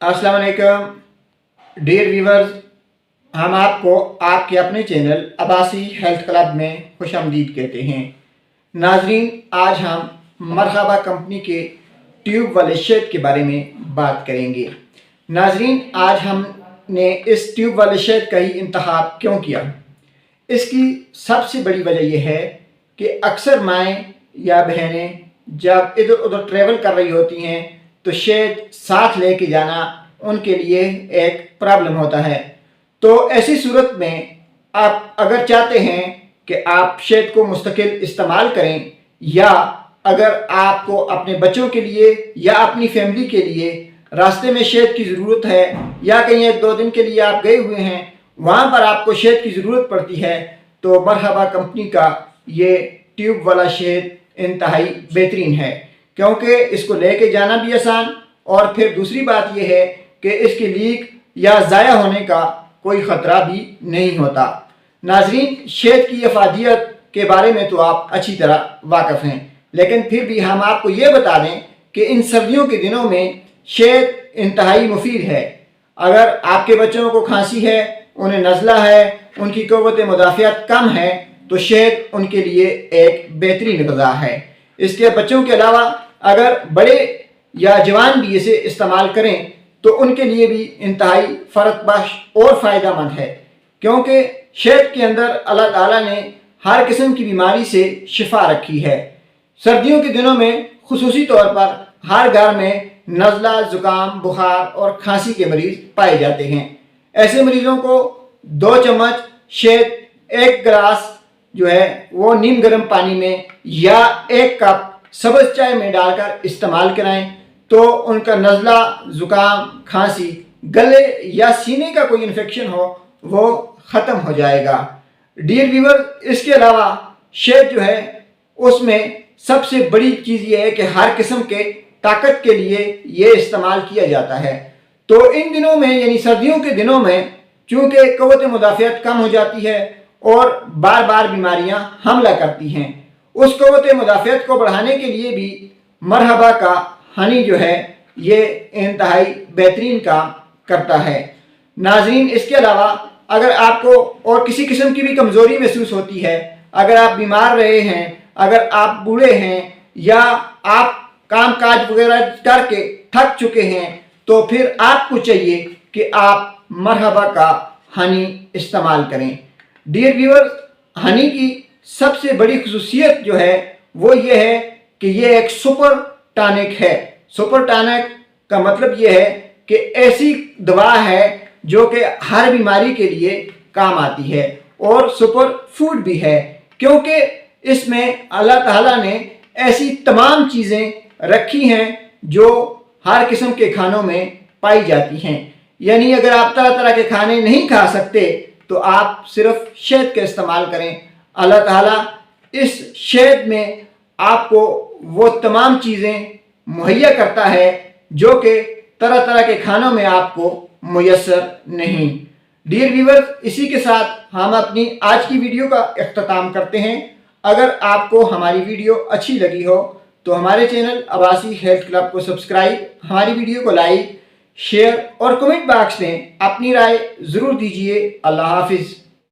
अस्सलाम वालेकुम dear viewers, हम आपको आपके अपने चैनल अब्बासी हेल्थ क्लब में खुशामदीद कहते हैं। नाजरीन, आज हम मरहबा कंपनी के ट्यूब वाले शेड के बारे में बात करेंगे। नाजरीन, आज हमने इस ट्यूब वाले शेड का ही इंतखाब क्यों किया? इसकी सबसे बड़ी वजह यह है कि अक्सर माएँ या बहनें जब इधर उधर ट्रैवल कर रही होती हैं तो शेड साथ लेके जाना उनके लिए एक प्रॉब्लम होता है। तो ऐसी सूरत में आप अगर चाहते हैं कि आप शेड को मुस्तकिल इस्तेमाल करें, या अगर आपको अपने बच्चों के लिए या अपनी फैमिली के लिए रास्ते में शेड की ज़रूरत है, या कहीं 1-2 दिन के लिए आप गए हुए हैं वहाँ पर आपको शेड की ज़रूरत पड़ती है, तो मरहबा कंपनी का ये ट्यूब वाला शेड इंतहाई बेहतरीन है, क्योंकि इसको लेके जाना भी आसान, और फिर दूसरी बात यह है कि इसकी लीक या ज़ाया होने का कोई ख़तरा भी नहीं होता। नाजरीन, शेड की अफादियत के बारे में तो आप अच्छी तरह वाकिफ़ हैं, लेकिन फिर भी हम आपको ये बता दें कि इन सर्दियों के दिनों में शेड इंतहाई मुफीद है। अगर आपके बच्चों को खांसी है, उन्हें नज़ला है, उनकी क़ुव्वत मुदाफ़ियत कम है, तो शेड उनके लिए एक बेहतरीन ग़िज़ा है। इसके बच्चों के अलावा अगर बड़े या जवान भी इसे इस्तेमाल करें तो उनके लिए भी इंतहाई फ़र्क बख्श और फ़ायदा मंद है, क्योंकि शेड के अंदर अल्लाह ताला ने हर किस्म की बीमारी से शिफा रखी है। सर्दियों के दिनों में खुसूसी तौर पर हर घर में नज़ला, ज़ुकाम, बुखार और खांसी के मरीज़ पाए जाते हैं। ऐसे मरीज़ों को 2 चम्मच शेड 1 गिलास जो है वो नीम गर्म पानी में या 1 कप सब्ज़ चाय में डालकर इस्तेमाल कराएं, तो उनका नज़ला, ज़ुकाम, खांसी, गले या सीने का कोई इन्फेक्शन हो वो ख़त्म हो जाएगा। डियर व्यूअर, इसके अलावा शेड जो है उसमें सबसे बड़ी चीज़ ये है कि हर किस्म के ताकत के लिए ये इस्तेमाल किया जाता है। तो इन दिनों में यानी सर्दियों के दिनों में चूँकि क़ुव्वत मुदाफ़ियत कम हो जाती है और बार बार बीमारियां हमला करती हैं, उस क़ुव्वत मुदाफ़ियत को बढ़ाने के लिए भी मरहबा का हनी जो है ये इंतहाई बेहतरीन काम करता है। नाजरीन, इसके अलावा अगर आपको और किसी किस्म की भी कमज़ोरी महसूस होती है, अगर आप बीमार रहे हैं, अगर आप बूढ़े हैं, या आप काम काज वगैरह करके थक चुके हैं, तो फिर आपको चाहिए कि आप मरहबा का हनी इस्तेमाल करें। डियर व्यूअर्स, हनी की सबसे बड़ी खसूसियत जो है वो ये है कि ये एक सुपर टॉनिक है। सुपर टॉनिक का मतलब ये है कि ऐसी दवा है जो कि हर बीमारी के लिए काम आती है, और सुपर फूड भी है, क्योंकि इसमें अल्लाह ताला ने ऐसी तमाम चीज़ें रखी हैं जो हर किस्म के खानों में पाई जाती हैं। यानी अगर आप तरह तरह के खाने नहीं खा सकते तो आप सिर्फ शहद का इस्तेमाल करें। अल्लाह ताला इस शहद में आपको वो तमाम चीज़ें मुहैया करता है जो कि तरह तरह के खानों में आपको मुयस्सर नहीं। डियर व्यूअर्स, इसी के साथ हम अपनी आज की वीडियो का इख्तिताम करते हैं। अगर आपको हमारी वीडियो अच्छी लगी हो तो हमारे चैनल अब्बासी हेल्थ क्लब को सब्सक्राइब, हमारी वीडियो को लाइक, शेयर और कमेंट बॉक्स में अपनी राय ज़रूर दीजिए। अल्लाह हाफिज़।